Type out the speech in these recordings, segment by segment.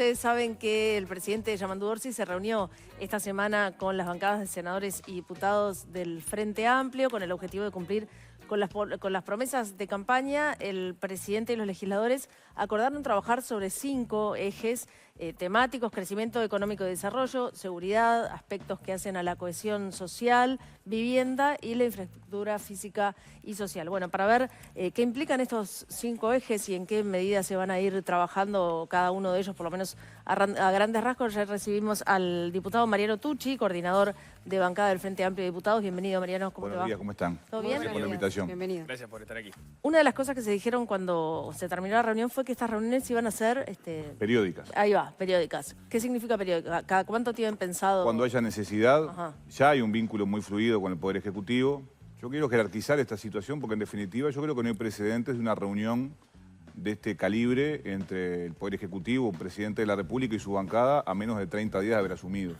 ustedes saben que el presidente Yamandu Orsi se reunió esta semana con las bancadas de senadores y diputados del Frente Amplio con el objetivo de cumplir con las promesas de campaña. El presidente y los legisladores acordaron trabajar sobre 5 ejes temáticos: crecimiento económico y desarrollo, seguridad, aspectos que hacen a la cohesión social, vivienda y la infraestructura física y social. Bueno, para ver qué implican estos 5 ejes y en qué medida se van a ir trabajando cada uno de ellos, por lo menos a grandes rasgos, ya recibimos al diputado Mariano Tucci, coordinador de bancada del Frente Amplio de Diputados. Bienvenido, Mariano. ¿Cómo te va? Buenos días, ¿cómo están? ¿Todo bien? Gracias por la invitación. Bienvenido. Gracias por estar aquí. Una de las cosas que se dijeron cuando se terminó la reunión fue que estas reuniones iban a ser... Periódicas. Ahí va, periódicas. ¿Qué significa periódica? ¿Cada cuánto tienen pensado? Cuando haya necesidad, Ajá. ya hay un vínculo muy fluido con el Poder Ejecutivo. Yo quiero jerarquizar esta situación porque, en definitiva, yo creo que no hay precedentes de una reunión de este calibre entre el Poder Ejecutivo, el Presidente de la República y su bancada a menos de 30 días de haber asumido.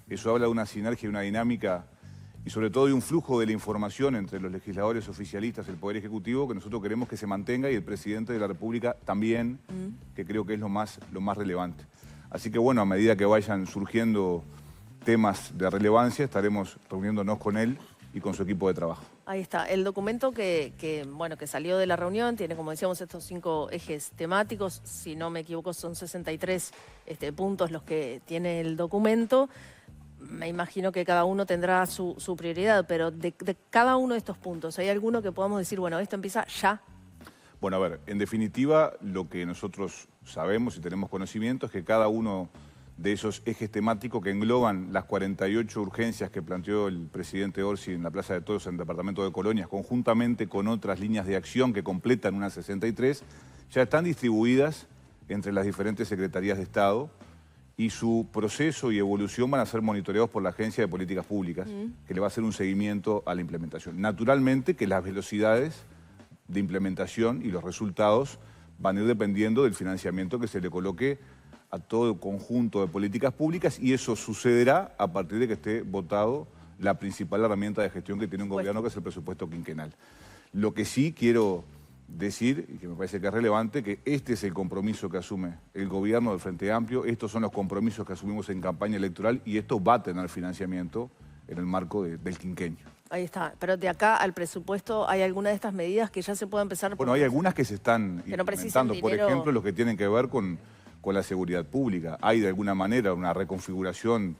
Eso habla de una sinergia y una dinámica y sobre todo de un flujo de la información entre los legisladores oficialistas y el Poder Ejecutivo que nosotros queremos que se mantenga, y el Presidente de la República también, que creo que es lo más relevante. Así que bueno, a medida que vayan surgiendo temas de relevancia, estaremos reuniéndonos con él y con su equipo de trabajo. Ahí está. El documento que salió de la reunión tiene, como decíamos, estos 5 ejes temáticos. Si no me equivoco, son 63 puntos los que tiene el documento. Me imagino que cada uno tendrá su prioridad, pero de cada uno de estos puntos, ¿hay alguno que podamos decir, bueno, esto empieza ya? Bueno, a ver, en definitiva, lo que nosotros sabemos y tenemos conocimiento es que cada uno de esos ejes temáticos que engloban las 48 urgencias que planteó el presidente Orsi en la Plaza de Toros en el departamento de Colonias, conjuntamente con otras líneas de acción que completan unas 63, ya están distribuidas entre las diferentes secretarías de Estado, y su proceso y evolución van a ser monitoreados por la Agencia de Políticas Públicas, que le va a hacer un seguimiento a la implementación. Naturalmente que las velocidades de implementación y los resultados van a ir dependiendo del financiamiento que se le coloque a todo el conjunto de políticas públicas, y eso sucederá a partir de que esté votado la principal herramienta de gestión que tiene un gobierno, que es el presupuesto quinquenal. Lo que sí quiero decir, y que me parece que es relevante, que este es el compromiso que asume el gobierno del Frente Amplio, estos son los compromisos que asumimos en campaña electoral, y esto va a tener financiamiento en el marco del quinquenio. Ahí está. Pero de acá al presupuesto, ¿hay alguna de estas medidas que ya se pueda empezar? Bueno, hay algunas que se están que no precisan implementando, por dinero. ejemplo, los que tienen que ver con la seguridad pública. Hay de alguna manera una reconfiguración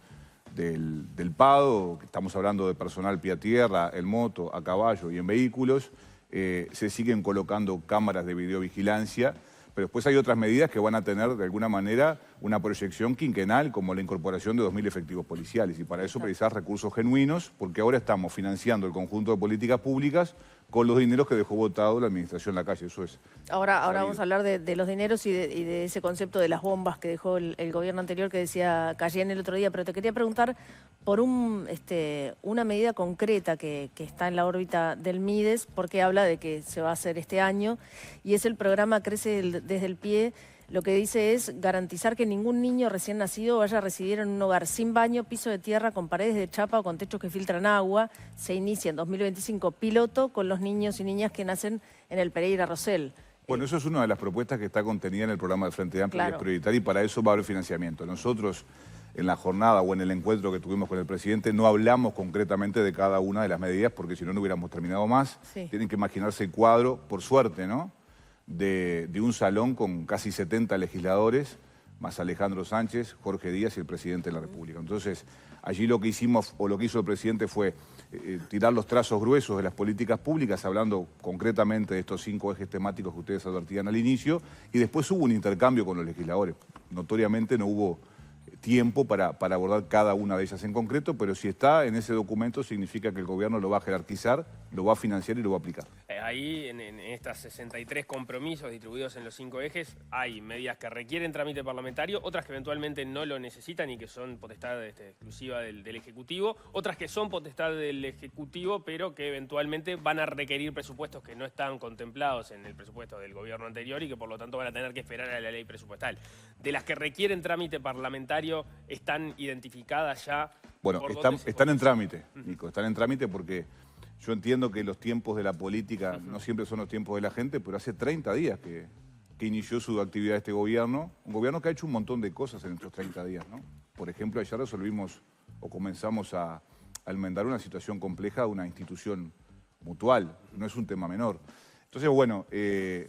del PADO, estamos hablando de personal pie a tierra, en moto, a caballo y en vehículos. Se siguen colocando cámaras de videovigilancia, pero después hay otras medidas que van a tener de alguna manera una proyección quinquenal, como la incorporación de 2.000 efectivos policiales, y para eso precisar recursos genuinos, porque ahora estamos financiando el conjunto de políticas públicas con los dineros que dejó votado la administración Lacalle. Eso es. Ahora vamos a hablar de los dineros y de ese concepto de las bombas que dejó el gobierno anterior, que decía Cayenne el otro día, pero te quería preguntar por una medida concreta que está en la órbita del MIDES, porque habla de que se va a hacer este año, y es el programa Crece desde el Pie. Lo que dice es garantizar que ningún niño recién nacido vaya a residir en un hogar sin baño, piso de tierra, con paredes de chapa o con techos que filtran agua. Se inicia en 2025 piloto con los niños y niñas que nacen en el Pereira Rosell. Bueno, eso es una de las propuestas que está contenida en el programa del Frente Amplio, Claro. que es prioritaria, y para eso va a haber financiamiento. Nosotros, en la jornada o en el encuentro que tuvimos con el presidente, no hablamos concretamente de cada una de las medidas, porque si no, no hubiéramos terminado más. Sí. Tienen que imaginarse el cuadro, por suerte, ¿no?, de un salón con casi 70 legisladores, más Alejandro Sánchez, Jorge Díaz y el presidente de la República. Entonces, allí lo que hicimos, o lo que hizo el presidente, fue tirar los trazos gruesos de las políticas públicas, hablando concretamente de estos 5 ejes temáticos que ustedes advertían al inicio, y después hubo un intercambio con los legisladores. Notoriamente no hubo tiempo para abordar cada una de ellas en concreto, pero si está en ese documento significa que el gobierno lo va a jerarquizar, lo va a financiar y lo va a aplicar. Ahí, en estas 63 compromisos distribuidos en los 5 ejes, hay medidas que requieren trámite parlamentario, otras que eventualmente no lo necesitan y que son potestad exclusiva del Ejecutivo, otras que son potestad del Ejecutivo, pero que eventualmente van a requerir presupuestos que no están contemplados en el presupuesto del gobierno anterior y que por lo tanto van a tener que esperar a la ley presupuestal. De las que requieren trámite parlamentario, ¿están identificadas ya? Bueno, están en trámite, Nico, están en trámite porque yo entiendo que los tiempos de la política no siempre son los tiempos de la gente, pero hace 30 días que que inició su actividad este gobierno. Un gobierno que ha hecho un montón de cosas en estos 30 días, ¿no? Por ejemplo, ayer resolvimos o comenzamos a enmendar una situación compleja de una institución mutual. No es un tema menor. Entonces, bueno,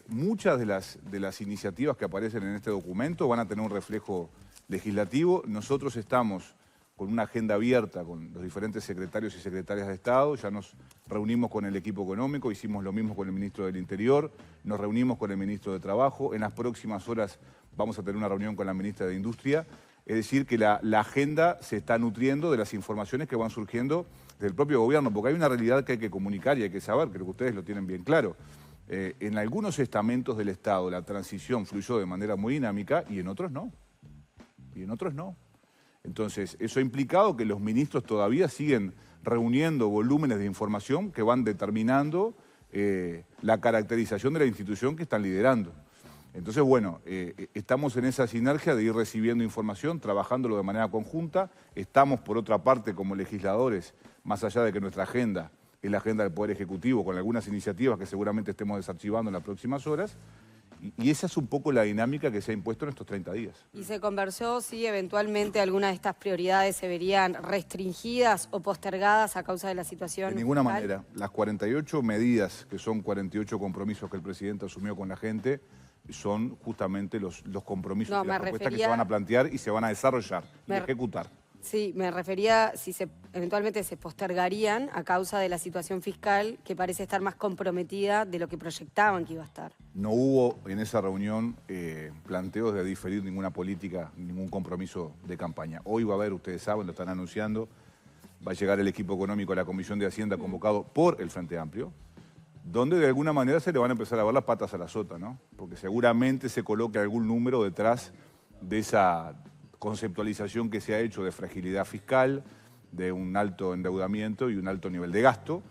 muchas de las iniciativas que aparecen en este documento van a tener un reflejo legislativo. Nosotros estamos con una agenda abierta con los diferentes secretarios y secretarias de Estado. Ya nos reunimos con el equipo económico, hicimos lo mismo con el ministro del Interior, nos reunimos con el ministro de Trabajo. En las próximas horas vamos a tener una reunión con la ministra de Industria. Es decir, que la agenda se está nutriendo de las informaciones que van surgiendo del propio gobierno, porque hay una realidad que hay que comunicar y hay que saber, creo que ustedes lo tienen bien claro. En algunos estamentos del Estado la transición fluyó de manera muy dinámica y en otros no. Y en otros no. Entonces, eso ha implicado que los ministros todavía siguen reuniendo volúmenes de información que van determinando la caracterización de la institución que están liderando. Entonces, bueno, estamos en esa sinergia de ir recibiendo información, trabajándolo de manera conjunta. Estamos, por otra parte, como legisladores, más allá de que nuestra agenda es la agenda del Poder Ejecutivo, con algunas iniciativas que seguramente estemos desarchivando en las próximas horas. Y esa es un poco la dinámica que se ha impuesto en estos 30 días. ¿Y se conversó si eventualmente algunas de estas prioridades se verían restringidas o postergadas a causa de la situación? De ninguna fiscal? manera. Las 48 medidas, que son 48 compromisos que el presidente asumió con la gente, son justamente los compromisos y las propuestas que se van a plantear y se van a desarrollar y ejecutar. Sí, me refería si eventualmente se postergarían a causa de la situación fiscal que parece estar más comprometida de lo que proyectaban que iba a estar. No hubo en esa reunión planteos de diferir ninguna política, ningún compromiso de campaña. Hoy va a haber, ustedes saben, lo están anunciando, va a llegar el equipo económico a la Comisión de Hacienda convocado por el Frente Amplio, donde de alguna manera se le van a empezar a ver las patas a la sota, ¿no? Porque seguramente se coloque algún número detrás de esa conceptualización que se ha hecho de fragilidad fiscal, de un alto endeudamiento y un alto nivel de gasto.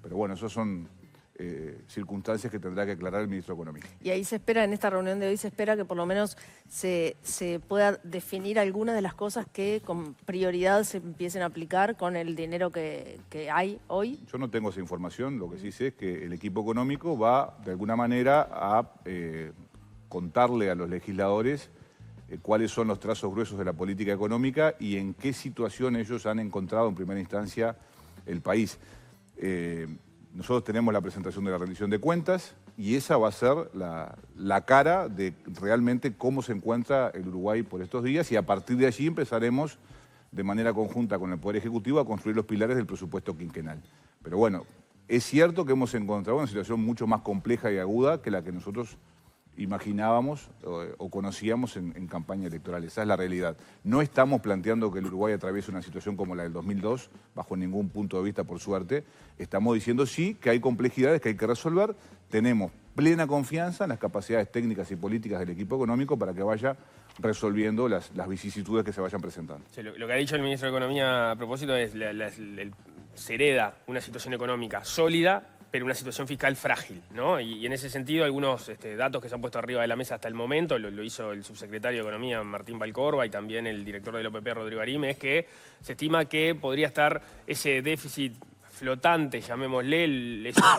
Pero bueno, esas son circunstancias que tendrá que aclarar el ministro de Economía. Y ahí se espera, en esta reunión de hoy, se espera que por lo menos se pueda definir algunas de las cosas que con prioridad se empiecen a aplicar con el dinero que hay hoy. Yo no tengo esa información, lo que sí sé es que el equipo económico va de alguna manera a contarle a los legisladores cuáles son los trazos gruesos de la política económica y en qué situación ellos han encontrado en primera instancia el país. Nosotros tenemos la presentación de la rendición de cuentas y esa va a ser la cara de realmente cómo se encuentra el Uruguay por estos días y a partir de allí empezaremos de manera conjunta con el Poder Ejecutivo a construir los pilares del presupuesto quinquenal. Pero bueno, es cierto que hemos encontrado una situación mucho más compleja y aguda que la que nosotros imaginábamos o conocíamos en campaña electoral. Esa es la realidad. No estamos planteando que el Uruguay atraviese una situación como la del 2002, bajo ningún punto de vista, por suerte. Estamos diciendo sí que hay complejidades que hay que resolver. Tenemos plena confianza en las capacidades técnicas y políticas del equipo económico para que vaya resolviendo las vicisitudes que se vayan presentando. Sí, lo que ha dicho el ministro de Economía a propósito es se hereda una situación económica sólida, pero una situación fiscal frágil, ¿no? Y en ese sentido, algunos datos que se han puesto arriba de la mesa hasta el momento, lo hizo el subsecretario de Economía, Martín Valcorba, y también el director del OPP, Rodrigo Arime, es que se estima que podría estar ese déficit flotante, llamémosle, esa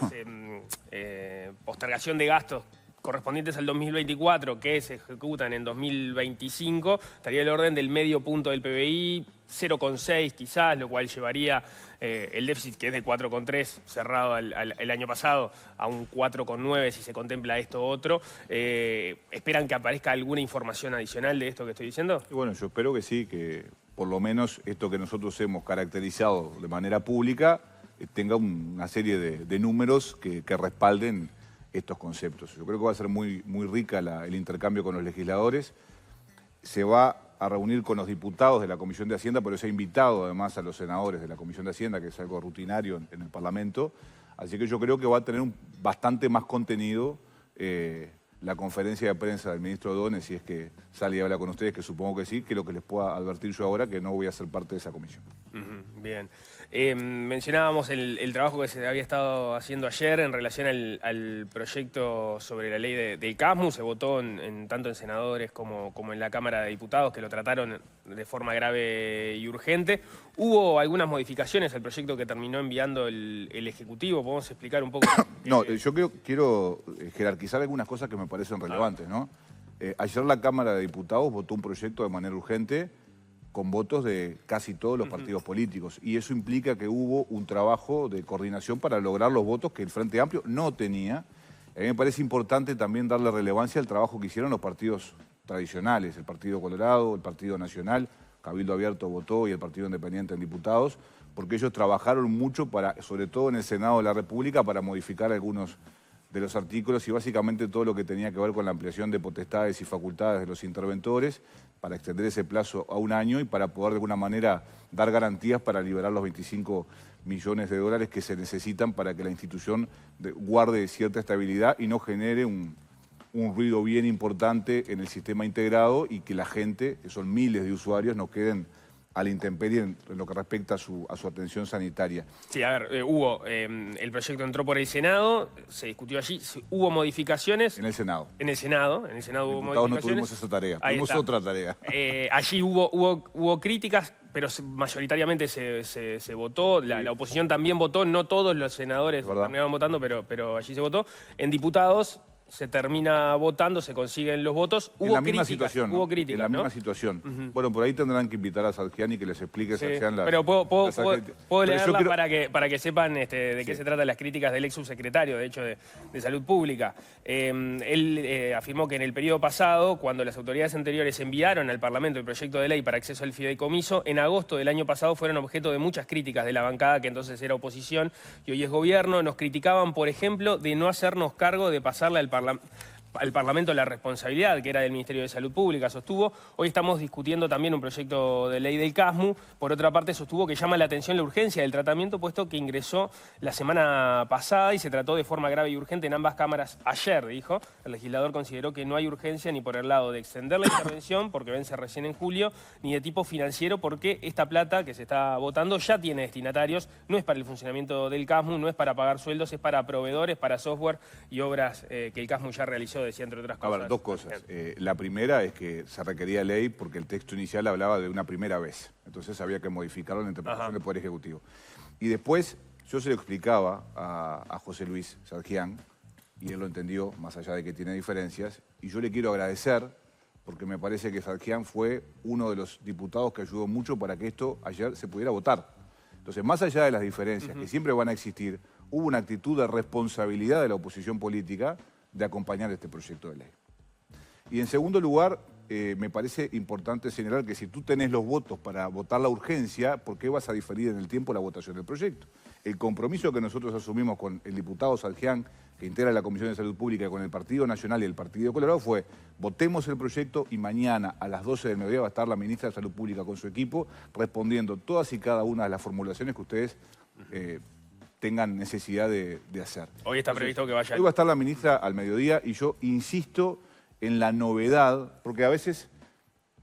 postergación de gastos correspondientes al 2024 que se ejecutan en 2025, estaría del orden del medio punto del PBI, 0,6 quizás, lo cual llevaría el déficit, que es de 4,3 cerrado el año pasado, a un 4,9 si se contempla esto otro. ¿Esperan que aparezca alguna información adicional de esto que estoy diciendo? Y bueno, yo espero que sí, que por lo menos esto que nosotros hemos caracterizado de manera pública tenga una serie de números que respalden estos conceptos. Yo creo que va a ser muy rica el intercambio con los legisladores. Se va a reunir con los diputados de la Comisión de Hacienda, pero se ha invitado además a los senadores de la Comisión de Hacienda, que es algo rutinario en el Parlamento. Así que yo creo que va a tener bastante más contenido la conferencia de prensa del ministro O'Donnell, si es que sale y habla con ustedes, que supongo que sí, que lo que les pueda advertir yo ahora, que no voy a ser parte de esa comisión. Bien. Mencionábamos el trabajo que se había estado haciendo ayer en relación al proyecto sobre la ley del CASMU. Se votó tanto en senadores como en la Cámara de Diputados, que lo trataron de forma grave y urgente. Hubo algunas modificaciones al proyecto que terminó enviando el Ejecutivo. ¿Podemos explicar un poco? No, yo quiero jerarquizar algunas cosas que me parecen relevantes, ¿no? Ayer la Cámara de Diputados votó un proyecto de manera urgente con votos de casi todos los partidos políticos. Y eso implica que hubo un trabajo de coordinación para lograr los votos que el Frente Amplio no tenía. A mí me parece importante también darle relevancia al trabajo que hicieron los partidos tradicionales, el Partido Colorado, el Partido Nacional, Cabildo Abierto votó y el Partido Independiente en diputados, porque ellos trabajaron mucho, sobre todo en el Senado de la República, para modificar algunos de los artículos y básicamente todo lo que tenía que ver con la ampliación de potestades y facultades de los interventores, para extender ese plazo a un año y para poder de alguna manera dar garantías para liberar los 25 millones de dólares que se necesitan para que la institución guarde cierta estabilidad y no genere un ruido bien importante en el sistema integrado y que la gente, que son miles de usuarios, no queden a la intemperie en lo que respecta a su atención sanitaria. Sí, a ver, el proyecto entró por el Senado, se discutió allí, hubo modificaciones. En el Senado. En el Senado hubo modificaciones. No tuvimos esa tarea, tuvimos otra tarea. Allí hubo críticas, pero mayoritariamente se votó, la oposición también votó, no todos los senadores terminaron votando, pero allí se votó. En diputados se termina votando, se consiguen los votos. En la misma situación. Hubo críticas, en la misma situación. Bueno, por ahí tendrán que invitar a Sargiani que les explique Sargiani las... Pero puedo leerla quiero... para que sepan de qué se tratan las críticas del ex subsecretario, de hecho, de Salud Pública. Él afirmó que en el periodo pasado, cuando las autoridades anteriores enviaron al Parlamento el proyecto de ley para acceso al fideicomiso, en agosto del año pasado fueron objeto de muchas críticas de la bancada, que entonces era oposición y hoy es gobierno. Nos criticaban, por ejemplo, de no hacernos cargo de pasarle al Parlamento la responsabilidad, que era del Ministerio de Salud Pública, sostuvo. Hoy estamos discutiendo también un proyecto de ley del CASMU. Por otra parte, sostuvo que llama la atención la urgencia del tratamiento, puesto que ingresó la semana pasada y se trató de forma grave y urgente en ambas cámaras ayer, dijo. El legislador consideró que no hay urgencia ni por el lado de extender la intervención, porque vence recién en julio, ni de tipo financiero, porque esta plata que se está votando ya tiene destinatarios, no es para el funcionamiento del CASMU, no es para pagar sueldos, es para proveedores, para software y obras que el CASMU ya realizó, decía, entre otras cosas. A ver, dos cosas. La primera es que se requería ley porque el texto inicial hablaba de una primera vez. Entonces había que modificarlo en la interpretación del Poder Ejecutivo. Y después, yo se lo explicaba a José Luis Sargián, y él lo entendió, más allá de que tiene diferencias, y yo le quiero agradecer, porque me parece que Sargián fue uno de los diputados que ayudó mucho para que esto ayer se pudiera votar. Entonces, más allá de las diferencias, que siempre van a existir, hubo una actitud de responsabilidad de la oposición política de acompañar este proyecto de ley. Y en segundo lugar, me parece importante señalar que si tú tenés los votos para votar la urgencia, ¿por qué vas a diferir en el tiempo la votación del proyecto? El compromiso que nosotros asumimos con el diputado Sargián, que integra la Comisión de Salud Pública, con el Partido Nacional y el Partido Colorado, fue votemos el proyecto y mañana a las 12 del mediodía va a estar la ministra de Salud Pública con su equipo respondiendo todas y cada una de las formulaciones que ustedes tengan necesidad de hacer. Hoy está previsto que vaya... Hoy va a estar la ministra al mediodía y yo insisto en la novedad, porque a veces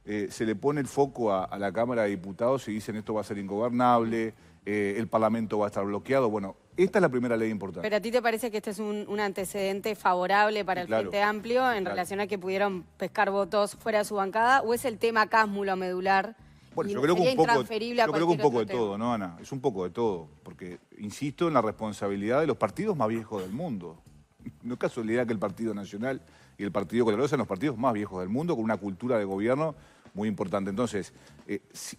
se le pone el foco a la Cámara de Diputados y dicen esto va a ser ingobernable, el Parlamento va a estar bloqueado. Bueno, esta es la primera ley importante. ¿Pero a ti te parece que este es un antecedente favorable para el Frente Amplio en relación a que pudieron pescar votos fuera de su bancada? ¿O es el tema CASMU lo medular? Bueno, yo creo que un poco de todo, ¿no, Ana? Es un poco de todo, porque insisto en la responsabilidad de los partidos más viejos del mundo. No es casualidad que el Partido Nacional y el Partido Colorado sean los partidos más viejos del mundo, con una cultura de gobierno muy importante. Entonces,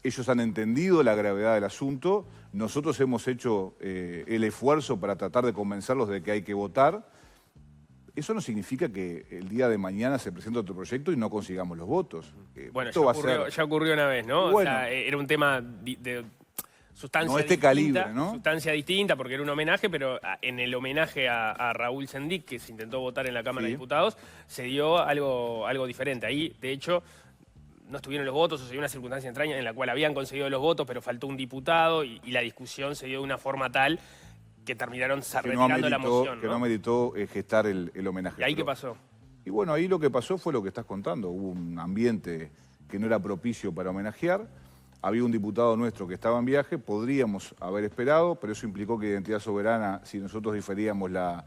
ellos han entendido la gravedad del asunto, nosotros hemos hecho el esfuerzo para tratar de convencerlos de que hay que votar. Eso no significa que el día de mañana se presente otro proyecto y no consigamos los votos. Bueno, ya ocurrió una vez, ¿no? Bueno, o sea, era un tema de sustancia no este distinta, calibre, ¿no? Sustancia distinta, porque era un homenaje, pero en el homenaje a Raúl Sendic, que se intentó votar en la Cámara de Diputados, se dio algo diferente. Ahí, de hecho, no estuvieron los votos, o se dio una circunstancia extraña en la cual habían conseguido los votos, pero faltó un diputado y la discusión se dio de una forma tal que terminaron retirando la moción, ¿no? Que no ameritó gestar el homenaje. ¿Y ahí qué pasó? Y bueno, ahí lo que pasó fue lo que estás contando. Hubo un ambiente que no era propicio para homenajear. Había un diputado nuestro que estaba en viaje, podríamos haber esperado, pero eso implicó que Identidad Soberana, si nosotros diferíamos la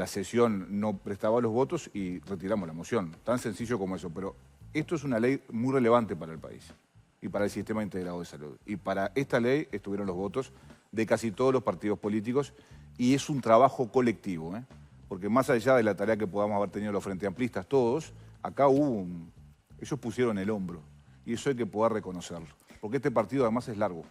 sesión, no prestaba los votos y retiramos la moción. Tan sencillo como eso. Pero esto es una ley muy relevante para el país y para el sistema integrado de salud. Y para esta ley estuvieron los votos de casi todos los partidos políticos y es un trabajo colectivo, porque más allá de la tarea que podamos haber tenido los Frente Amplistas todos, acá ellos pusieron el hombro, y eso hay que poder reconocerlo, porque este partido además es largo.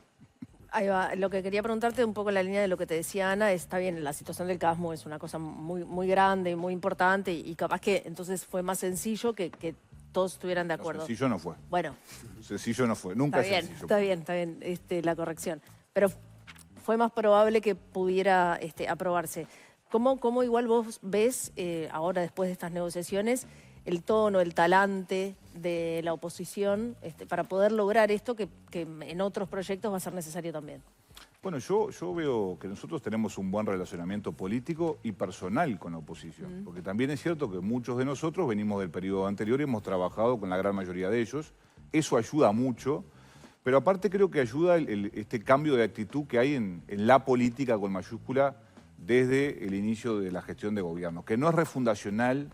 Ahí va. Lo que quería preguntarte un poco en la línea de lo que te decía Ana, está bien, la situación del CASMO es una cosa muy, muy grande y muy importante y capaz que entonces fue más sencillo que todos estuvieran de acuerdo. No, sencillo no fue. Bueno. Sencillo no fue, nunca Está es bien, sencillo. está bien, la corrección. Pero fue más probable que pudiera aprobarse. ¿Cómo igual vos ves, ahora después de estas negociaciones, el tono, el talante de la oposición para poder lograr esto que en otros proyectos va a ser necesario también? Bueno, yo veo que nosotros tenemos un buen relacionamiento político y personal con la oposición, porque también es cierto que muchos de nosotros venimos del periodo anterior y hemos trabajado con la gran mayoría de ellos. Eso ayuda mucho, pero aparte creo que ayuda este cambio de actitud que hay en la política con mayúscula desde el inicio de la gestión de gobierno, que no es refundacional,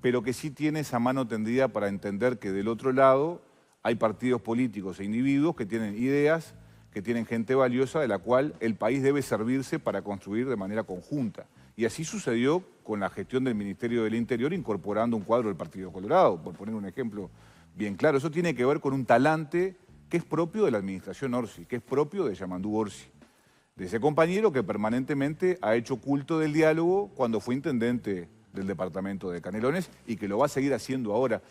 pero que sí tiene esa mano tendida para entender que del otro lado hay partidos políticos e individuos que tienen ideas, que tienen gente valiosa de la cual el país debe servirse para construir de manera conjunta. Y así sucedió con la gestión del Ministerio del Interior incorporando un cuadro del Partido Colorado, por poner un ejemplo bien claro. Eso tiene que ver con un talante que es propio de la administración Orsi, que es propio de Yamandú Orsi, de ese compañero que permanentemente ha hecho culto del diálogo cuando fue intendente del departamento de Canelones y que lo va a seguir haciendo ahora.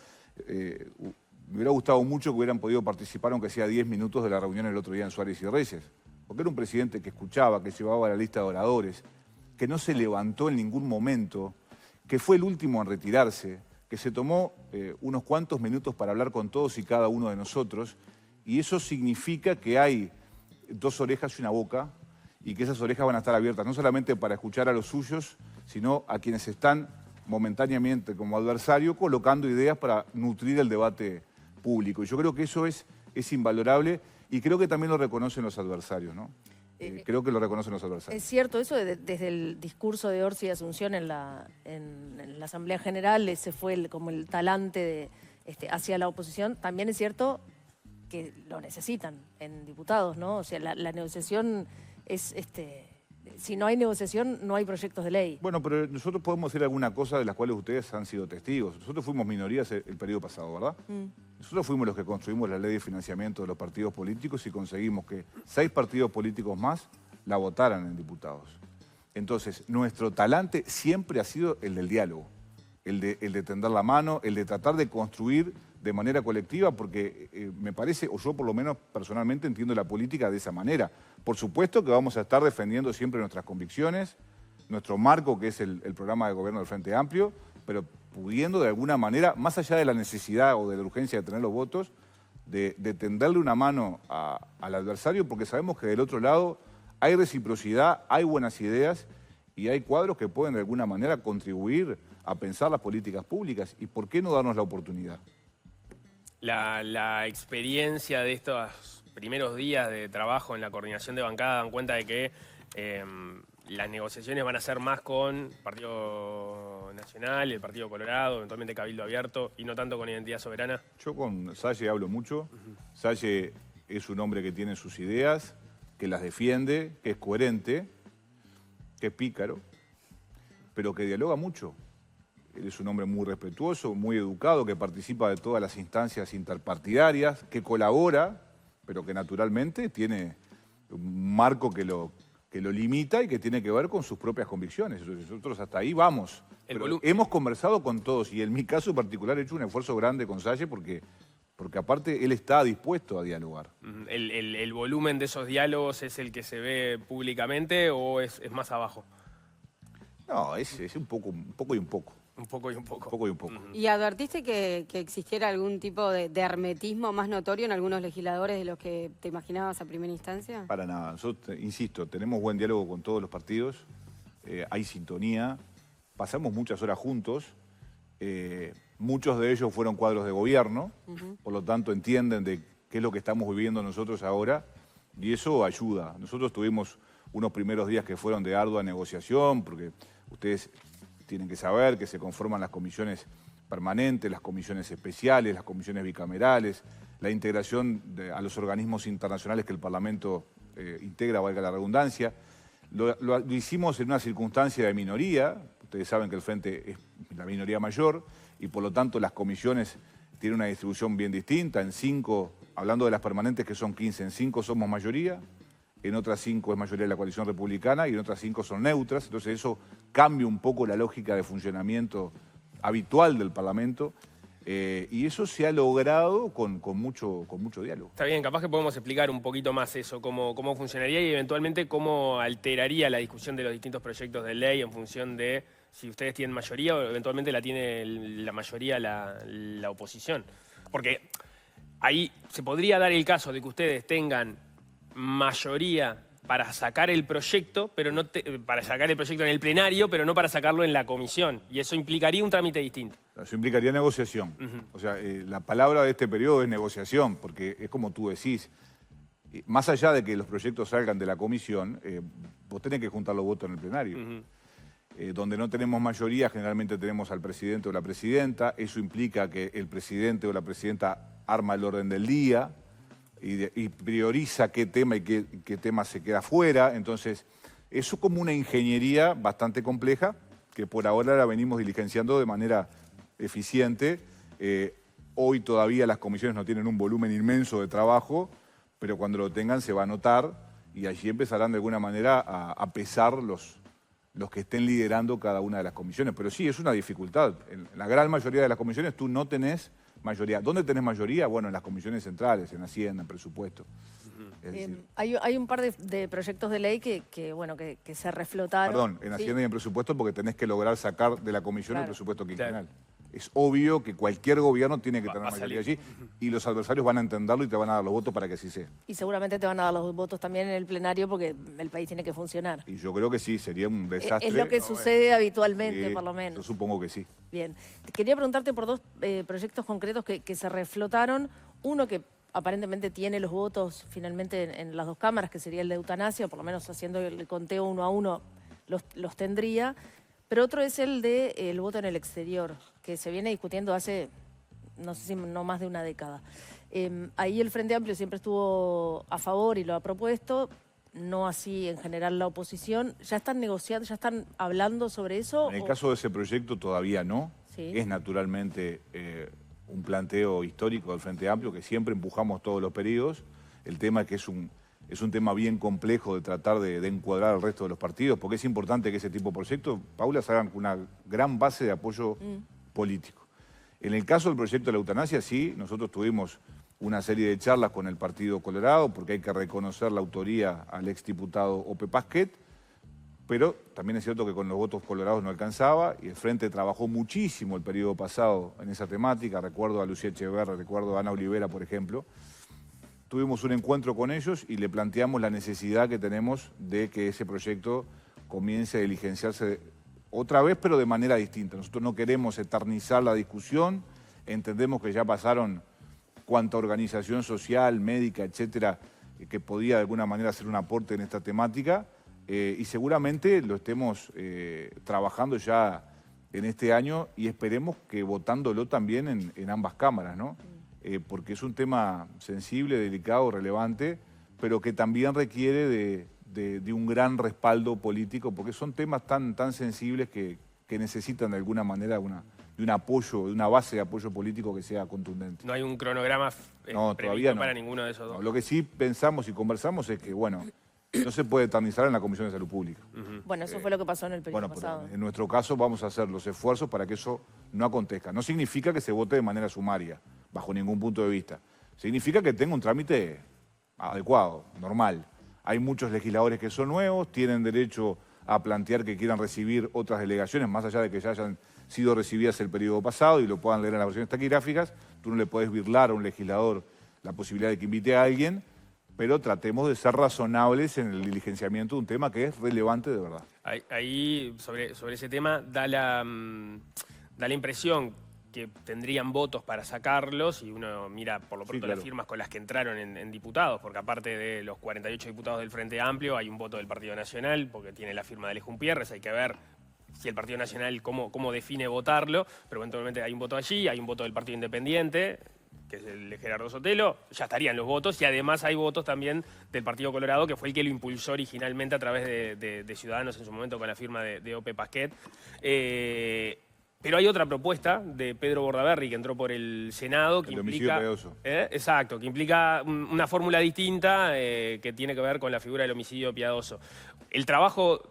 Me hubiera gustado mucho que hubieran podido participar, aunque sea 10 minutos, de la reunión el otro día en Suárez y Reyes, porque era un presidente que escuchaba, que llevaba la lista de oradores, que no se levantó en ningún momento, que fue el último en retirarse, que se tomó unos cuantos minutos para hablar con todos y cada uno de nosotros, y eso significa que hay 2 orejas y una boca, y que esas orejas van a estar abiertas no solamente para escuchar a los suyos, sino a quienes están momentáneamente como adversario colocando ideas para nutrir el debate público. Y yo creo que eso es invalorable y creo que también lo reconocen los adversarios, ¿no? Creo que lo reconocen los adversarios. Es cierto eso, desde el discurso de Orsi y Asunción en la Asamblea General, ese fue como el talante hacia la oposición. También es cierto que lo necesitan en diputados, ¿no? O sea, la negociación es... si no hay negociación, no hay proyectos de ley. Bueno, pero nosotros podemos decir alguna cosa de las cuales ustedes han sido testigos. Nosotros fuimos minorías el periodo pasado, ¿verdad? Nosotros fuimos los que construimos la ley de financiamiento de los partidos políticos y conseguimos que 6 partidos políticos más la votaran en diputados. Entonces, nuestro talante siempre ha sido el del diálogo, el de tender la mano, el de tratar de construir de manera colectiva, porque me parece, o yo por lo menos personalmente entiendo la política de esa manera. Por supuesto que vamos a estar defendiendo siempre nuestras convicciones, nuestro marco que es el programa de gobierno del Frente Amplio, pero pudiendo de alguna manera, más allá de la necesidad o de la urgencia de tener los votos, de tenderle una mano al adversario, porque sabemos que del otro lado hay reciprocidad, hay buenas ideas y hay cuadros que pueden de alguna manera contribuir a pensar las políticas públicas. ¿Y por qué no darnos la oportunidad? La experiencia de estos primeros días de trabajo en la coordinación de bancada dan cuenta de que las negociaciones van a ser más con el Partido Nacional, el Partido Colorado, eventualmente Cabildo Abierto y no tanto con Identidad Soberana. Yo con Salle hablo mucho. Salle es un hombre que tiene sus ideas, que las defiende, que es coherente, que es pícaro, pero que dialoga mucho. Él es un hombre muy respetuoso, muy educado, que participa de todas las instancias interpartidarias, que colabora, pero que naturalmente tiene un marco que lo limita y que tiene que ver con sus propias convicciones. Nosotros hasta ahí vamos. Hemos conversado con todos y en mi caso particular he hecho un esfuerzo grande con Salle porque aparte él está dispuesto a dialogar. ¿El volumen de esos diálogos es el que se ve públicamente o es más abajo? No, es un poco y un poco. Un poco y un poco. Un poco y un poco. ¿Y advertiste que existiera algún tipo de hermetismo más notorio en algunos legisladores de los que te imaginabas a primera instancia? Para nada. Nosotros, insisto, tenemos buen diálogo con todos los partidos, hay sintonía, pasamos muchas horas juntos, muchos de ellos fueron cuadros de gobierno, por lo tanto entienden de qué es lo que estamos viviendo nosotros ahora y eso ayuda. Nosotros tuvimos unos primeros días que fueron de ardua negociación, porque ustedes tienen que saber que se conforman las comisiones permanentes, las comisiones especiales, las comisiones bicamerales, la integración a los organismos internacionales que el Parlamento integra, valga la redundancia. Lo hicimos en una circunstancia de minoría, Ustedes saben que el Frente es la minoría mayor y por lo tanto las comisiones tienen una distribución bien distinta. En 5, hablando de las permanentes que son 15, en 5 somos mayoría, en otras 5 es mayoría de la coalición republicana y en otras 5 son neutras. Entonces eso cambia un poco la lógica de funcionamiento habitual del Parlamento. Y eso se ha logrado con mucho diálogo. Está bien, capaz que podemos explicar un poquito más eso, cómo funcionaría y eventualmente cómo alteraría la discusión de los distintos proyectos de ley en función de si ustedes tienen mayoría o eventualmente la tiene la mayoría la oposición. Porque ahí se podría dar el caso de que ustedes tengan mayoría para sacar el proyecto, pero no para sacar el proyecto en el plenario, pero no para sacarlo en la comisión. Y eso implicaría un trámite distinto. Eso implicaría negociación. O sea, la palabra de este periodo es negociación, porque es como tú decís, más allá de que los proyectos salgan de la comisión, vos tenés que juntar los votos en el plenario. Donde no tenemos mayoría, generalmente tenemos al presidente o la presidenta. Eso implica que el presidente o la presidenta arma el orden del día y prioriza qué tema y qué tema se queda fuera. Entonces, eso es como una ingeniería bastante compleja que por ahora la venimos diligenciando de manera eficiente. Hoy todavía las comisiones no tienen un volumen inmenso de trabajo, pero cuando lo tengan se va a notar y allí empezarán de alguna manera a pesar los que estén liderando cada una de las comisiones. Pero sí, es una dificultad. En la gran mayoría de las comisiones tú no tenés mayoría. ¿Dónde tenés mayoría? Bueno, en las comisiones centrales, en Hacienda, en presupuesto. Es decir, Hay un par de proyectos de ley que se reflotaron. Perdón, en Hacienda y en presupuesto porque tenés que lograr sacar de la comisión el presupuesto quinquenal. Es obvio que cualquier gobierno tiene que tener mayoría allí y los adversarios van a entenderlo y te van a dar los votos para que así sea. Y seguramente te van a dar los votos también en el plenario porque el país tiene que funcionar. Y yo creo que sí, sería un desastre. Es lo que sucede habitualmente, por lo menos. Yo supongo que sí. Bien. Quería preguntarte por dos proyectos concretos que se reflotaron. Uno que aparentemente tiene los votos finalmente en las dos cámaras, que sería el de eutanasia, o por lo menos haciendo el conteo 1 a 1 los tendría. Pero otro es el de el voto en el exterior, que se viene discutiendo hace, no sé si no más de una década. Ahí el Frente Amplio siempre estuvo a favor y lo ha propuesto, no así en general la oposición. ¿Ya están negociando, ya están hablando sobre eso? En el caso de ese proyecto todavía no. Sí. Es naturalmente un planteo histórico del Frente Amplio que siempre empujamos todos los periodos. El tema es que es un tema bien complejo de tratar de encuadrar al resto de los partidos, porque es importante que ese tipo de proyectos, Paula, se hagan con una gran base de apoyo político. En el caso del proyecto de la eutanasia, sí, nosotros tuvimos una serie de charlas con el Partido Colorado, porque hay que reconocer la autoría al exdiputado Ope Pasquet, pero también es cierto que con los votos colorados no alcanzaba y el Frente trabajó muchísimo el periodo pasado en esa temática. Recuerdo a Lucía Echeverri, recuerdo a Ana Olivera, por ejemplo. Tuvimos un encuentro con ellos y le planteamos la necesidad que tenemos de que ese proyecto comience a diligenciarse otra vez, pero de manera distinta. Nosotros no queremos eternizar la discusión, entendemos que ya pasaron cuanta organización social, médica, etcétera, que podía de alguna manera hacer un aporte en esta temática y seguramente lo estemos trabajando ya en este año y esperemos que votándolo también en ambas cámaras, ¿no? Porque es un tema sensible, delicado, relevante, pero que también requiere de un gran respaldo político, porque son temas tan sensibles que necesitan de alguna manera de un apoyo, de una base de apoyo político que sea contundente. No hay un cronograma No, todavía no. para ninguno de esos dos. No, lo que sí pensamos y conversamos es que, bueno, no se puede eternizar en la Comisión de Salud Pública. Bueno, eso fue lo que pasó en el periodo pasado. En nuestro caso vamos a hacer los esfuerzos para que eso no acontezca. No significa que se vote de manera sumaria, bajo ningún punto de vista. Significa que tenga un trámite adecuado, normal. Hay muchos legisladores que son nuevos, tienen derecho a plantear que quieran recibir otras delegaciones, más allá de que ya hayan sido recibidas el periodo pasado y lo puedan leer en las versiones taquigráficas. Tú no le puedes birlar a un legislador la posibilidad de que invite a alguien, pero tratemos de ser razonables en el diligenciamiento de un tema que es relevante de verdad. Ahí, sobre ese tema, da la impresión que tendrían votos para sacarlos y uno mira por lo pronto las firmas con las que entraron en diputados, porque aparte de los 48 diputados del Frente Amplio hay un voto del Partido Nacional, porque tiene la firma de Lejumpierres, hay que ver si el Partido Nacional cómo define votarlo, pero eventualmente hay un voto allí, hay un voto del Partido Independiente, que es el de Gerardo Sotelo, ya estarían los votos, y además hay votos también del Partido Colorado, que fue el que lo impulsó originalmente a través de Ciudadanos en su momento con la firma de Ope Pasquet. Pero hay otra propuesta de Pedro Bordaberry que entró por el Senado que implica... Exacto, que implica una fórmula distinta que tiene que ver con la figura del homicidio piadoso. El trabajo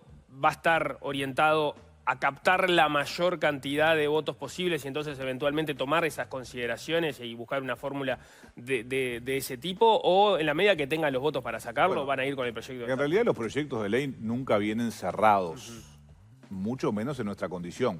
va a estar orientado a captar la mayor cantidad de votos posibles y entonces eventualmente tomar esas consideraciones y buscar una fórmula de ese tipo, o en la medida que tengan los votos para sacarlo, van a ir con el proyecto de... En realidad los proyectos de ley nunca vienen cerrados, mucho menos en nuestra condición.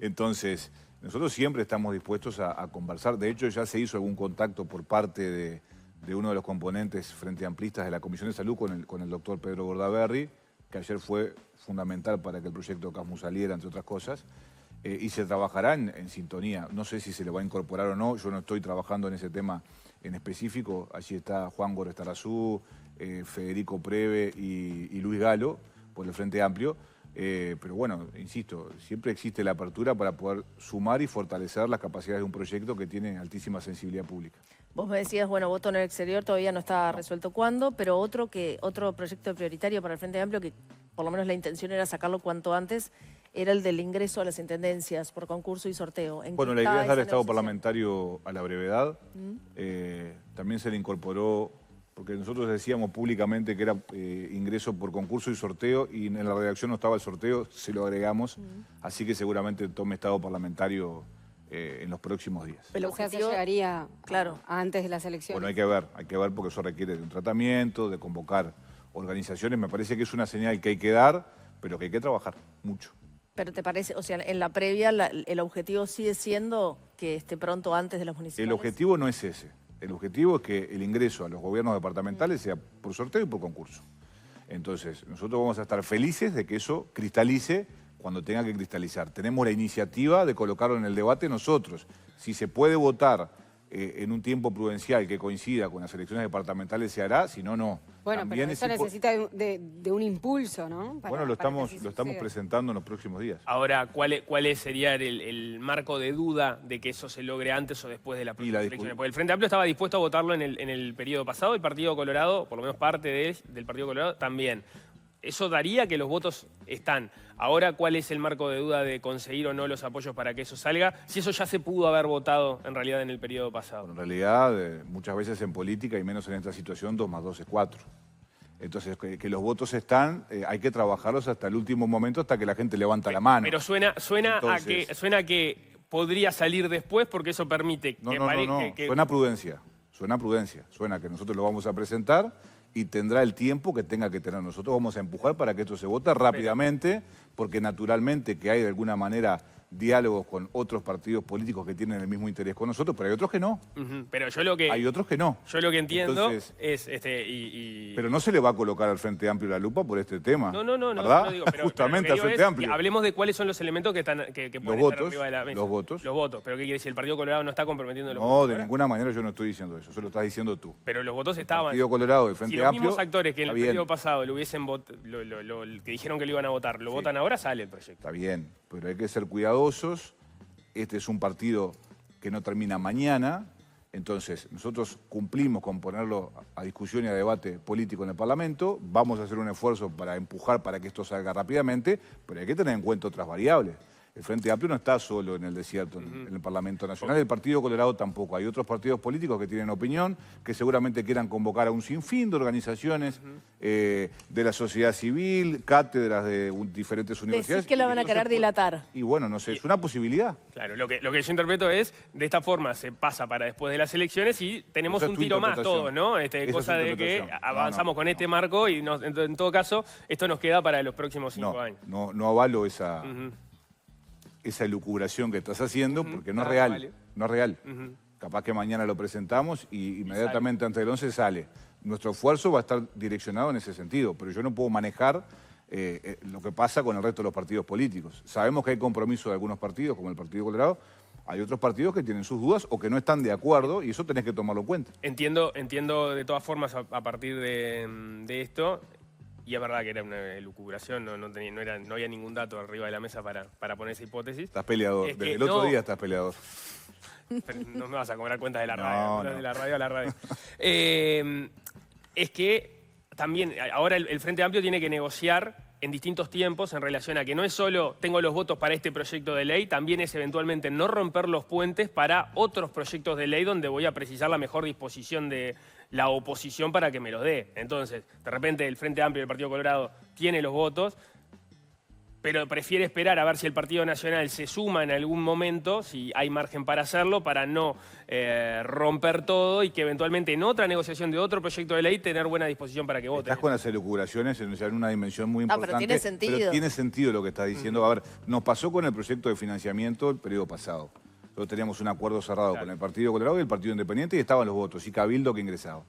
Entonces, nosotros siempre estamos dispuestos a conversar. De hecho, ya se hizo algún contacto por parte de uno de los componentes frente amplistas de la Comisión de Salud con el doctor Pedro Bordaberry, que ayer fue fundamental para que el proyecto Casmurro saliera, entre otras cosas, y se trabajará en sintonía. No sé si se le va a incorporar o no, yo no estoy trabajando en ese tema en específico. Allí está Juan Gómez Tarazú, Federico Preve y Luis Galo, por el Frente Amplio. Pero bueno, insisto, siempre existe la apertura para poder sumar y fortalecer las capacidades de un proyecto que tiene altísima sensibilidad pública. Vos me decías, bueno, voto en el exterior todavía no está resuelto cuándo, pero otro proyecto prioritario para el Frente Amplio, que por lo menos la intención era sacarlo cuanto antes, era el del ingreso a las intendencias por concurso y sorteo. Bueno, la idea es dar estado parlamentario a la brevedad. También se le incorporó, porque nosotros decíamos públicamente que era ingreso por concurso y sorteo, y en la redacción no estaba el sorteo, se lo agregamos, así que seguramente tome estado parlamentario en los próximos días. Pero o sea, se llegaría claro antes de las elecciones. Bueno, hay que ver porque eso requiere de un tratamiento, de convocar organizaciones. Me parece que es una señal que hay que dar, pero que hay que trabajar mucho. Pero te parece, o sea, en la previa el objetivo sigue siendo que esté pronto antes de los municipales. El objetivo no es ese. El objetivo es que el ingreso a los gobiernos departamentales sea por sorteo y por concurso. Entonces, nosotros vamos a estar felices de que eso cristalice cuando tenga que cristalizar. Tenemos la iniciativa de colocarlo en el debate nosotros. Si se puede votar en un tiempo prudencial que coincida con las elecciones departamentales, se hará, si no, no. Bueno, también pero eso necesita de un impulso, ¿no? Bueno, lo estamos presentando en los próximos días. Ahora, ¿cuál sería el marco de duda de que eso se logre antes o después de las próximas elecciones? Porque el Frente Amplio estaba dispuesto a votarlo en el periodo pasado, el Partido Colorado, por lo menos parte del Partido Colorado, también. Eso daría que los votos están. Ahora, ¿cuál es el marco de duda de conseguir o no los apoyos para que eso salga? Si eso ya se pudo haber votado en realidad en el periodo pasado. Bueno, en realidad, muchas veces en política, y menos en esta situación, 2 más 2 es 4. Entonces, que los votos están, hay que trabajarlos hasta el último momento, hasta que la gente levanta la mano. Pero suena a que podría salir después, porque eso permite que... No. Suena prudencia. Suena que nosotros lo vamos a presentar y tendrá el tiempo que tenga que tener. Nosotros vamos a empujar para que esto se vote rápidamente, porque naturalmente que hay de alguna manera diálogos con otros partidos políticos que tienen el mismo interés con nosotros, pero hay otros que no. Pero hay otros que no. Yo lo que entiendo. Entonces, es... Pero no se le va a colocar al Frente Amplio la lupa por este tema. No, ¿verdad? no digo, pero, justamente pero al Frente Amplio. Hablemos de cuáles son los elementos que pueden estar arriba de la mesa. Los votos. Los votos. ¿Pero qué quiere decir? ¿El Partido Colorado no está comprometiendo los votos? No, de ninguna manera yo no estoy diciendo eso. Eso lo estás diciendo tú. Pero los votos estaban. El Partido Colorado y el Frente Amplio. Si los mismos Amplio, actores que en el periodo pasado lo hubiesen que dijeron que lo iban a votar, lo votan ahora, sale el proyecto. Está bien, pero hay que ser cuidadosos. Este es un partido que no termina mañana, entonces nosotros cumplimos con ponerlo a discusión y a debate político en el Parlamento, vamos a hacer un esfuerzo para empujar para que esto salga rápidamente, pero hay que tener en cuenta otras variables. El Frente Amplio no está solo en el desierto, en el Parlamento Nacional, el Partido Colorado tampoco. Hay otros partidos políticos que tienen opinión, que seguramente quieran convocar a un sinfín de organizaciones de la sociedad civil, cátedras de diferentes universidades. Decís que la van a querer dilatar. Y bueno, no sé, es una posibilidad. Claro, lo que yo interpreto es, de esta forma se pasa para después de las elecciones y tenemos un tiro más todos, ¿no? Cosa de que avanzamos con este marco y en todo caso, esto nos queda para los próximos 5 años. No avalo esa elucubración que estás haciendo, porque no es real. Vale. No es real. Capaz que mañana lo presentamos y inmediatamente antes del 11 sale. Nuestro esfuerzo va a estar direccionado en ese sentido, pero yo no puedo manejar lo que pasa con el resto de los partidos políticos. Sabemos que hay compromiso de algunos partidos, como el Partido Colorado. Hay otros partidos que tienen sus dudas o que no están de acuerdo y eso tenés que tomarlo en cuenta. Entiendo de todas formas a partir de esto. Y es verdad que era una elucubración, no había ningún dato arriba de la mesa para poner esa hipótesis. Estás peleador. Es que Desde el otro día estás peleador. Pero no me vas a cobrar cuentas de la No, radio, no. de la radio a la radio. Es que también ahora el Frente Amplio tiene que negociar en distintos tiempos en relación a que no es solo tengo los votos para este proyecto de ley, también es eventualmente no romper los puentes para otros proyectos de ley donde voy a precisar la mejor disposición de la oposición para que me los dé. Entonces, de repente el Frente Amplio del Partido Colorado tiene los votos, pero prefiere esperar a ver si el Partido Nacional se suma en algún momento, si hay margen para hacerlo, para no romper todo y que eventualmente en otra negociación de otro proyecto de ley tener buena disposición para que voten. Estás con las elucubraciones en una dimensión muy Ah, importante. pero tiene sentido. Pero tiene sentido lo que estás diciendo. A ver, nos pasó con el proyecto de financiamiento el periodo pasado. Nosotros teníamos un acuerdo cerrado con el Partido Colorado y el Partido Independiente y estaban los votos y Cabildo que ingresaba.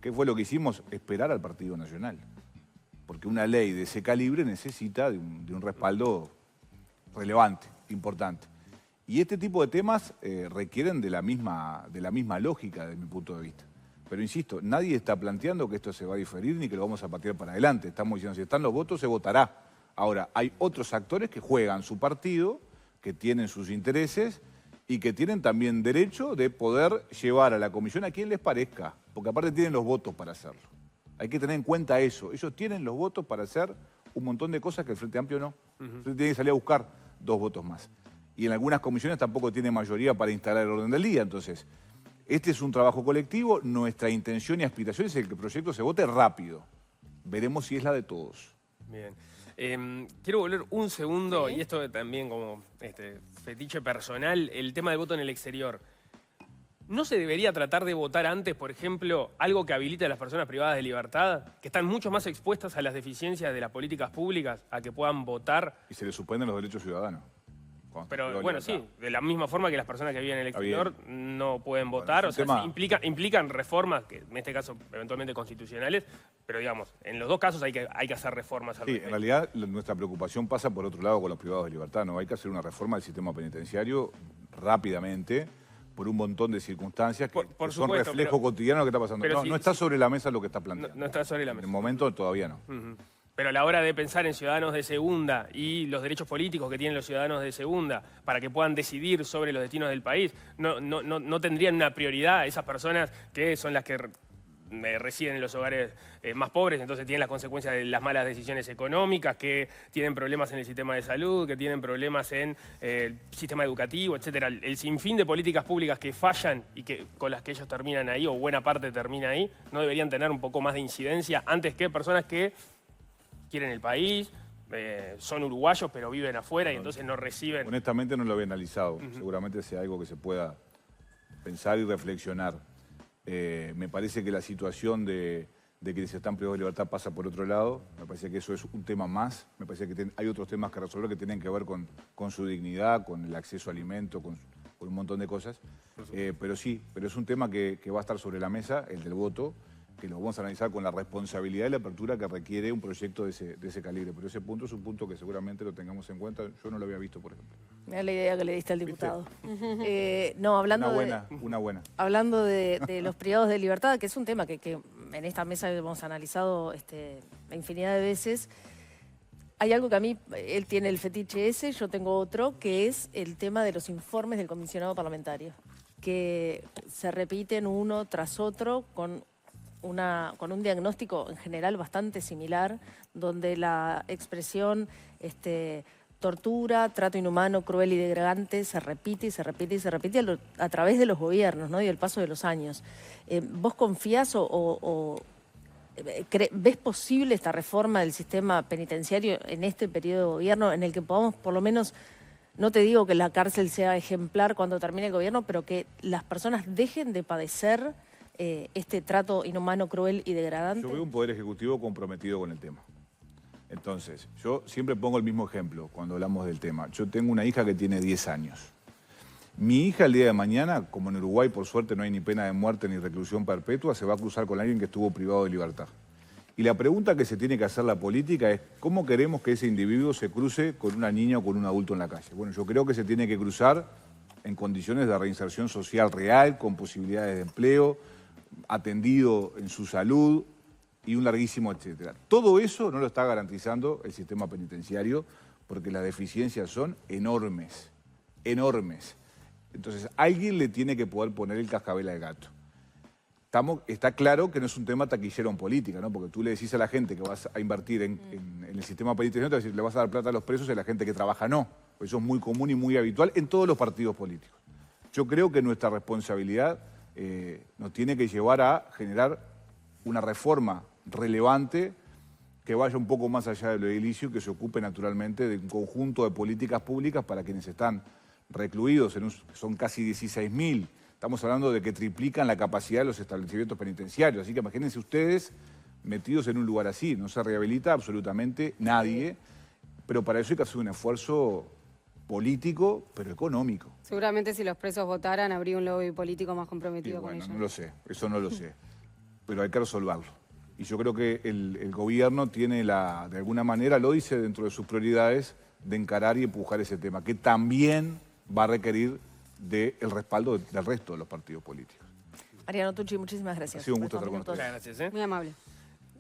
¿Qué fue lo que hicimos? Esperar al Partido Nacional. Porque una ley de ese calibre necesita de un respaldo relevante, importante. Y este tipo de temas requieren de la misma lógica, desde mi punto de vista. Pero insisto, nadie está planteando que esto se va a diferir ni que lo vamos a patear para adelante. Estamos diciendo, si están los votos, se votará. Ahora, hay otros actores que juegan su partido, que tienen sus intereses y que tienen también derecho de poder llevar a la comisión a quien les parezca, porque aparte tienen los votos para hacerlo. Hay que tener en cuenta eso. Ellos tienen los votos para hacer un montón de cosas que el Frente Amplio no. El Frente tiene que salir a buscar 2 votos más. Y en algunas comisiones tampoco tiene mayoría para instalar el orden del día. Entonces, este es un trabajo colectivo. Nuestra intención y aspiración es que el proyecto se vote rápido. Veremos si es la de todos. Bien. Quiero volver un segundo, y esto también como fetiche personal, el tema del voto en el exterior. ¿No se debería tratar de votar antes, por ejemplo, algo que habilite a las personas privadas de libertad, que están mucho más expuestas a las deficiencias de las políticas públicas, a que puedan votar? Y se les suspenden los derechos ciudadanos. Pero bueno, sí, de la misma forma que las personas que viven en el exterior no pueden votar, Bueno, o sea, implican reformas, que en este caso eventualmente constitucionales, pero digamos, en los dos casos hay que hacer reformas al Sí, respecto. en realidad nuestra preocupación pasa por otro lado con los privados de libertad. No hay que hacer una reforma del sistema penitenciario rápidamente por un montón de circunstancias que Por son supuesto, reflejo cotidiano de lo que está pasando. pero No está sobre la mesa lo que está planteando. No está sobre la En mesa. el momento todavía no. Pero a la hora de pensar en ciudadanos de segunda y los derechos políticos que tienen los ciudadanos de segunda para que puedan decidir sobre los destinos del país, no tendrían una prioridad esas personas que son las que residen en los hogares más pobres, entonces tienen las consecuencias de las malas decisiones económicas, que tienen problemas en el sistema de salud, que tienen problemas en el sistema educativo, etcétera. El sinfín de políticas públicas que fallan y que con las que ellos terminan ahí, o buena parte termina ahí, no deberían tener un poco más de incidencia antes que personas que quieren el país, son uruguayos pero viven afuera y entonces no reciben. Honestamente no lo había analizado. Seguramente sea algo que se pueda pensar y reflexionar. Me parece que la situación de que se están privados de libertad pasa por otro lado. Me parece que eso es un tema más. Me parece que hay otros temas que resolver que tienen que ver con su dignidad, con el acceso a alimento, con un montón de cosas. Pero sí, pero es un tema que va a estar sobre la mesa, el del voto, que lo vamos a analizar con la responsabilidad y la apertura que requiere un proyecto de ese calibre. Pero ese punto es un punto que seguramente lo tengamos en cuenta. Yo no lo había visto, por ejemplo. Mira la idea que le diste al diputado. No, hablando Una buena. Hablando de los privados de libertad, que es un tema que en esta mesa hemos analizado infinidad de veces. Hay algo que a mí, él tiene el fetiche ese, yo tengo otro, que es el tema de los informes del comisionado parlamentario, que se repiten uno tras otro con un diagnóstico en general bastante similar, donde la expresión tortura, trato inhumano, cruel y degradante se repite y se repite y se repite a través de los gobiernos, ¿no? Y el paso de los años. ¿Vos confías ves posible esta reforma del sistema penitenciario en este periodo de gobierno en el que podamos por lo menos, no te digo que la cárcel sea ejemplar cuando termine el gobierno, pero que las personas dejen de padecer este trato inhumano, cruel y degradante? Yo veo un Poder Ejecutivo comprometido con el tema. Entonces, yo siempre pongo el mismo ejemplo cuando hablamos del tema. Yo tengo una hija que tiene 10 años. Mi hija el día de mañana, como en Uruguay por suerte no hay ni pena de muerte ni reclusión perpetua, se va a cruzar con alguien que estuvo privado de libertad. Y la pregunta que se tiene que hacer la política es ¿cómo queremos que ese individuo se cruce con una niña o con un adulto en la calle? Bueno, yo creo que se tiene que cruzar en condiciones de reinserción social real, con posibilidades de empleo, atendido en su salud, y un larguísimo etcétera. Todo eso no lo está garantizando el sistema penitenciario porque las deficiencias son enormes, enormes. Entonces, alguien le tiene que poder poner el cascabel al gato. Está claro que no es un tema taquillero en política, ¿no? Porque tú le decís a la gente que vas a invertir en el sistema penitenciario, te vas a decir, le vas a dar plata a los presos y a la gente que trabaja no. Eso es muy común y muy habitual en todos los partidos políticos. Yo creo que nuestra responsabilidad nos tiene que llevar a generar una reforma relevante que vaya un poco más allá de lo edilicio, que se ocupe naturalmente de un conjunto de políticas públicas para quienes están recluidos, son casi 16.000. Estamos hablando de que triplican la capacidad de los establecimientos penitenciarios. Así que imagínense ustedes metidos en un lugar así. No se rehabilita absolutamente nadie, pero para eso hay que hacer un esfuerzo político, pero económico. Seguramente si los presos votaran, habría un lobby político más Y comprometido con bueno, ellos. no lo sé, eso no lo sé. Pero hay que resolverlo. Y yo creo que el gobierno tiene de alguna manera, lo dice dentro de sus prioridades, de encarar y empujar ese tema, que también va a requerir del respaldo del resto de los partidos políticos. Mariano Tucci, muchísimas gracias. Ha sido un por gusto estos estar con minutos. Muchas gracias. Muy amable.